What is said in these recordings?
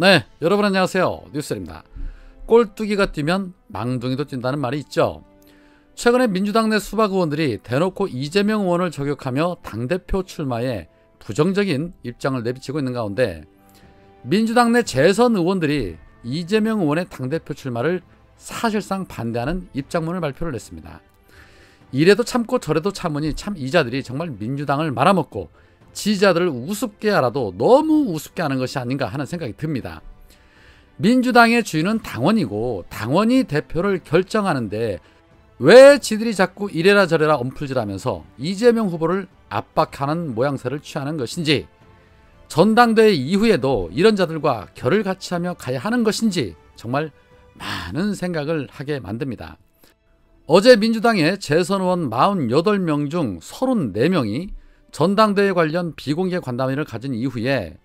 네, 여러분 안녕하세요. 뉴스입니다. 꼴뚜기가 뛰면 망둥이도 뛴다는 말이 있죠. 최근에 민주당 내 수박 의원들이 대놓고 이재명 의원을 저격하며 당대표 출마에 부정적인 입장을 내비치고 있는 가운데 민주당 내 재선 의원들이 이재명 의원의 당대표 출마를 사실상 반대하는 입장문을 발표를 했습니다. 이래도 참고 저래도 참으니 참 이자들이 정말 민주당을 말아먹고 지지자들을 우습게 알아도 너무 우습게 하는 것이 아닌가 하는 생각이 듭니다. 민주당의 주인은 당원이고 당원이 대표를 결정하는데 왜 지들이 자꾸 이래라 저래라 엄풀질하면서 이재명 후보를 압박하는 모양새를 취하는 것인지, 전당대회 이후에도 이런 자들과 결을 같이 하며 가야 하는 것인지 정말 많은 생각을 하게 만듭니다. 어제 민주당의 재선 의원 48명 중 34명이 전당대회 관련 비공개 관담회를 가진 이후에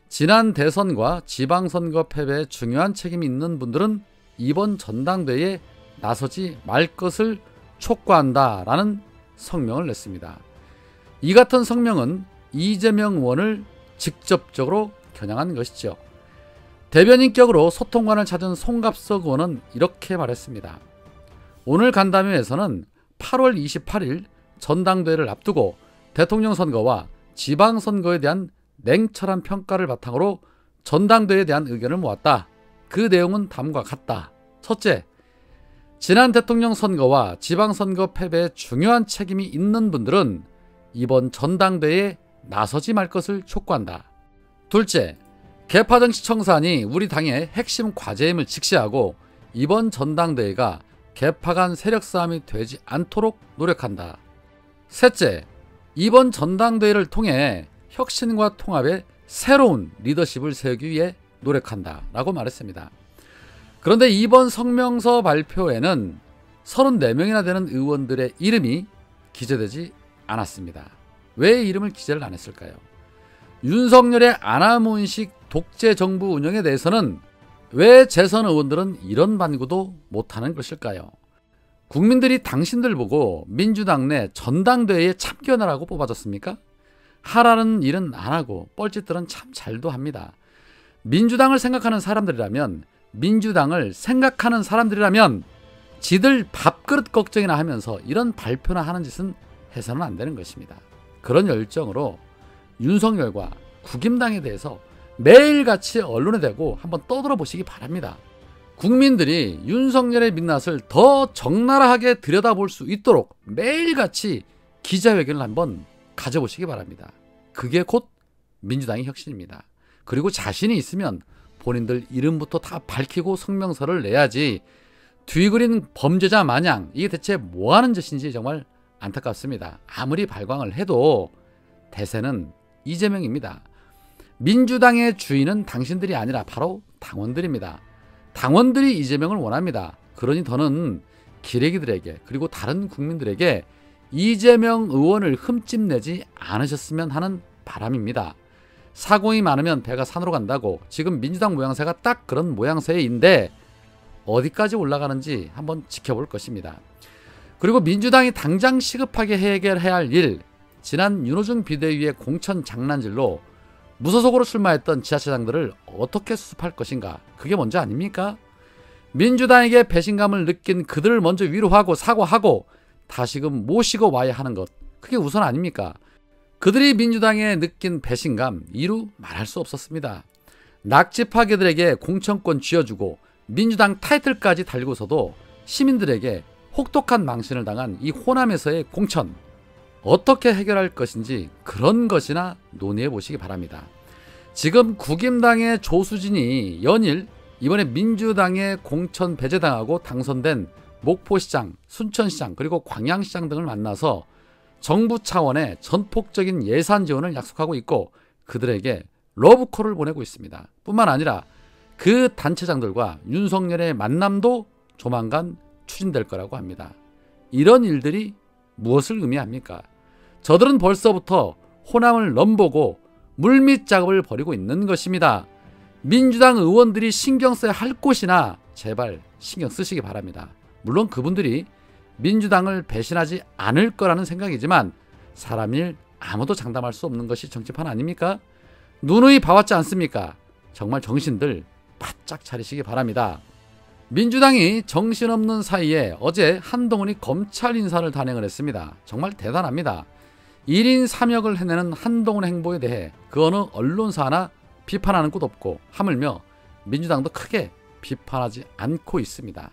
지난 대선과 지방선거 패배에 중요한 책임이 있는 분들은 이번 전당대회에 나서지 말 것을 촉구한다라는 성명을 냈습니다. 이 같은 성명은 이재명 의원을 직접적으로 겨냥한 것이죠. 대변인격으로 소통관을 찾은 송갑석 의원은 이렇게 말했습니다. 오늘 간담회에서는 8월 28일 전당대회를 앞두고 대통령 선거와 지방선거에 대한 냉철한 평가를 바탕으로 전당대회에 대한 의견을 모았다. 그 내용은 다음과 같다. 첫째, 지난 대통령 선거와 지방선거 패배에 중요한 책임이 있는 분들은 이번 전당대회에 나서지 말 것을 촉구한다. 둘째, 개파정치 청산이 우리 당의 핵심 과제임을 직시하고 이번 전당대회가 개파 간 세력 싸움이 되지 않도록 노력한다. 셋째, 이번 전당대회를 통해 혁신과 통합의 새로운 리더십을 세우기 위해 노력한다 라고 말했습니다. 그런데 이번 성명서 발표에는 34명이나 되는 의원들의 이름이 기재되지 않았습니다. 왜 이름을 기재를 안 했을까요? 윤석열의 아나무인식 독재 정부 운영에 대해서는 왜 재선 의원들은 이런 반구도 못하는 것일까요? 국민들이 당신들 보고 민주당 내 전당대회에 참견하라고 뽑아줬습니까? 하라는 일은 안 하고 뻘짓들은 참 잘도 합니다. 민주당을 생각하는 사람들이라면, 민주당을 생각하는 사람들이라면 지들 밥그릇 걱정이나 하면서 이런 발표나 하는 짓은 해서는 안 되는 것입니다. 그런 열정으로 윤석열과 국임당에 대해서 매일같이 언론에 대고 한번 떠들어 보시기 바랍니다. 국민들이 윤석열의 민낯을 더 적나라하게 들여다볼 수 있도록 매일같이 기자회견을 한번 가져보시기 바랍니다. 그게 곧 민주당의 혁신입니다. 그리고 자신이 있으면 본인들 이름부터 다 밝히고 성명서를 내야지 뒤그린 범죄자 마냥 이게 대체 뭐하는 짓인지 정말 안타깝습니다. 아무리 발광을 해도 대세는 이재명입니다. 민주당의 주인은 당신들이 아니라 바로 당원들입니다. 당원들이 이재명을 원합니다. 그러니 더는 기레기들에게 그리고 다른 국민들에게 이재명 의원을 흠집내지 않으셨으면 하는 바람입니다. 사공이 많으면 배가 산으로 간다고 지금 민주당 모양새가 딱 그런 모양새인데 어디까지 올라가는지 한번 지켜볼 것입니다. 그리고 민주당이 당장 시급하게 해결해야 할 일, 지난 윤호중 비대위의 공천 장난질로 무소속으로 출마했던 지자체장들을 어떻게 수습할 것인가, 그게 먼저 아닙니까? 민주당에게 배신감을 느낀 그들을 먼저 위로하고 사과하고 다시금 모시고 와야 하는 것, 그게 우선 아닙니까? 그들이 민주당에 느낀 배신감 이루 말할 수 없었습니다. 낙지파괴들에게 공천권 쥐어주고 민주당 타이틀까지 달고서도 시민들에게 혹독한 망신을 당한 이 호남에서의 공천, 어떻게 해결할 것인지 그런 것이나 논의해 보시기 바랍니다. 지금 국임당의 조수진이 연일 이번에 민주당의 공천 배제당하고 당선된 목포시장, 순천시장 그리고 광양시장 등을 만나서 정부 차원의 전폭적인 예산 지원을 약속하고 있고 그들에게 러브콜을 보내고 있습니다. 뿐만 아니라 그 단체장들과 윤석열의 만남도 조만간 추진될 거라고 합니다. 이런 일들이 무엇을 의미합니까? 저들은 벌써부터 호남을 넘보고 물밑 작업을 벌이고 있는 것입니다. 민주당 의원들이 신경 써야 할 곳이나 제발 신경 쓰시기 바랍니다. 물론 그분들이 민주당을 배신하지 않을 거라는 생각이지만 사람 일 아무도 장담할 수 없는 것이 정치판 아닙니까? 누누이 봐왔지 않습니까? 정말 정신들 바짝 차리시기 바랍니다. 민주당이 정신없는 사이에 어제 한동훈이 검찰 인사를 단행을 했습니다. 정말 대단합니다. 1인 3역을 해내는 한동훈 행보에 대해 그 어느 언론사 하나 비판하는 곳 없고 하물며 민주당도 크게 비판하지 않고 있습니다.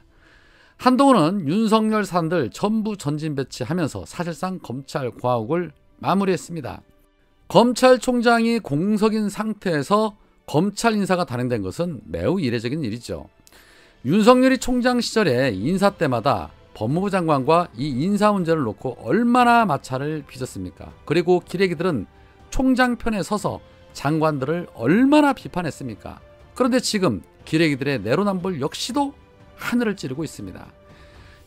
한동훈은 윤석열 사람들 전부 전진 배치하면서 사실상 검찰 과옥을 마무리했습니다. 검찰총장이 공석인 상태에서 검찰 인사가 단행된 것은 매우 이례적인 일이죠. 윤석열이 총장 시절에 인사 때마다 법무부 장관과 이 인사 문제를 놓고 얼마나 마찰을 빚었습니까? 그리고 기레기들은 총장 편에 서서 장관들을 얼마나 비판했습니까? 그런데 지금 기레기들의 내로남불 역시도 하늘을 찌르고 있습니다.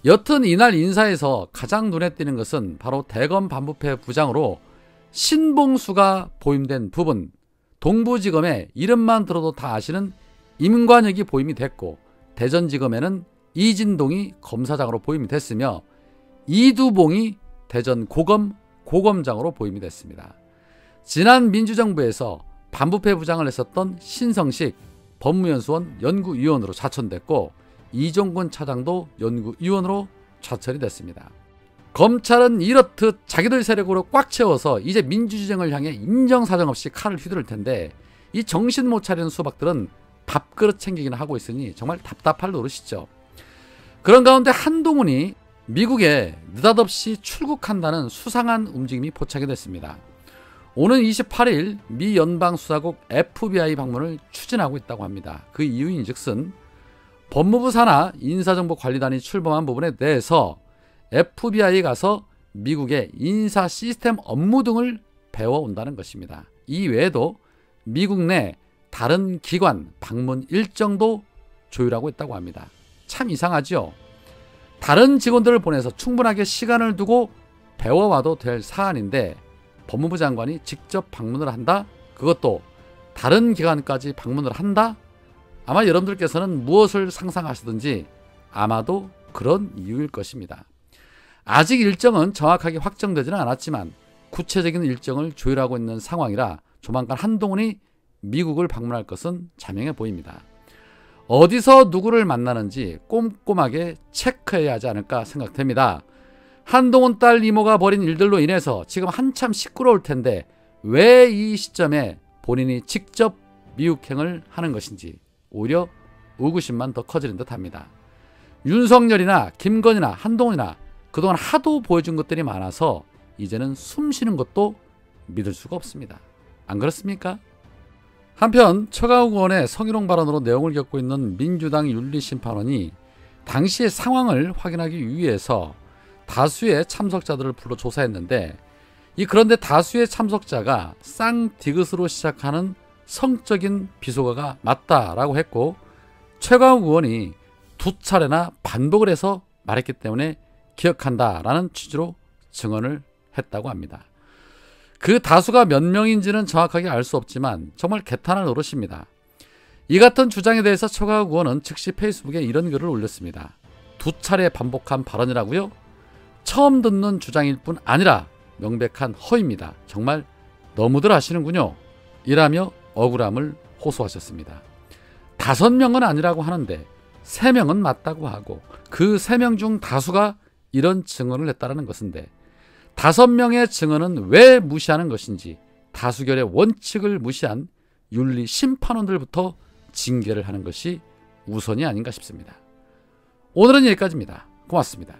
여튼 이날 인사에서 가장 눈에 띄는 것은 바로 대검 반부패 부장으로 신봉수가 보임된 부분, 동부지검에 이름만 들어도 다 아시는 임관혁이 보임이 됐고, 대전지검에는 이진동이 검사장으로 보임이 됐으며 이두봉이 대전 고검장으로 보임이 됐습니다. 지난 민주정부에서 반부패 부장을 했었던 신성식 법무연수원 연구위원으로 자천됐고, 이종근 차장도 연구위원으로 자천이 됐습니다. 검찰은 이렇듯 자기들 세력으로 꽉 채워서 이제 민주주의를 향해 인정사정 없이 칼을 휘두를 텐데, 이 정신 못 차리는 수박들은 밥그릇 챙기기는 하고 있으니 정말 답답할 노릇이죠. 그런 가운데 한동훈이 미국에 느닷없이 출국한다는 수상한 움직임이 포착이 됐습니다. 오는 28일 미 연방수사국 FBI 방문을 추진하고 있다고 합니다. 그 이유인즉슨 법무부 산하 인사정보관리단이 출범한 부분에 대해서 FBI에 가서 미국의 인사 시스템 업무 등을 배워온다는 것입니다. 이 외에도 미국 내 다른 기관 방문 일정도 조율하고 있다고 합니다. 참 이상하죠? 다른 직원들을 보내서 충분하게 시간을 두고 배워와도 될 사안인데 법무부 장관이 직접 방문을 한다? 그것도 다른 기관까지 방문을 한다? 아마 여러분들께서는 무엇을 상상하시든지 아마도 그런 이유일 것입니다. 아직 일정은 정확하게 확정되지는 않았지만 구체적인 일정을 조율하고 있는 상황이라 조만간 한동훈이 미국을 방문할 것은 자명해 보입니다. 어디서 누구를 만나는지 꼼꼼하게 체크해야 하지 않을까 생각됩니다. 한동훈 딸 이모가 벌인 일들로 인해서 지금 한참 시끄러울 텐데 왜 이 시점에 본인이 직접 미국행을 하는 것인지 오히려 의구심만 더 커지는 듯합니다. 윤석열이나 김건희나 한동훈이나 그동안 하도 보여준 것들이 많아서 이제는 숨 쉬는 것도 믿을 수가 없습니다. 안 그렇습니까? 한편 최강욱 의원의 성희롱 발언으로 내용을 겪고 있는 민주당 윤리심판원이 당시의 상황을 확인하기 위해서 다수의 참석자들을 불러 조사했는데, 그런데 다수의 참석자가 쌍디귿으로 시작하는 성적인 비속어가 맞다라고 했고, 최강욱 의원이 2차례나 반복을 해서 말했기 때문에 기억한다라는 취지로 증언을 했다고 합니다. 그 다수가 몇 명인지는 정확하게 알 수 없지만 정말 개탄할 노릇입니다. 이 같은 주장에 대해서 최강욱 의원은 즉시 페이스북에 이런 글을 올렸습니다. 2차례 반복한 발언이라고요? 처음 듣는 주장일 뿐 아니라 명백한 허위입니다. 정말 너무들 하시는군요. 이라며 억울함을 호소하셨습니다. 5명은 아니라고 하는데 3명은 맞다고 하고 그 3명 중 다수가 이런 증언을 했다는 것인데 5명의 증언은 왜 무시하는 것인지 다수결의 원칙을 무시한 윤리 심판원들부터 징계를 하는 것이 우선이 아닌가 싶습니다. 오늘은 여기까지입니다. 고맙습니다.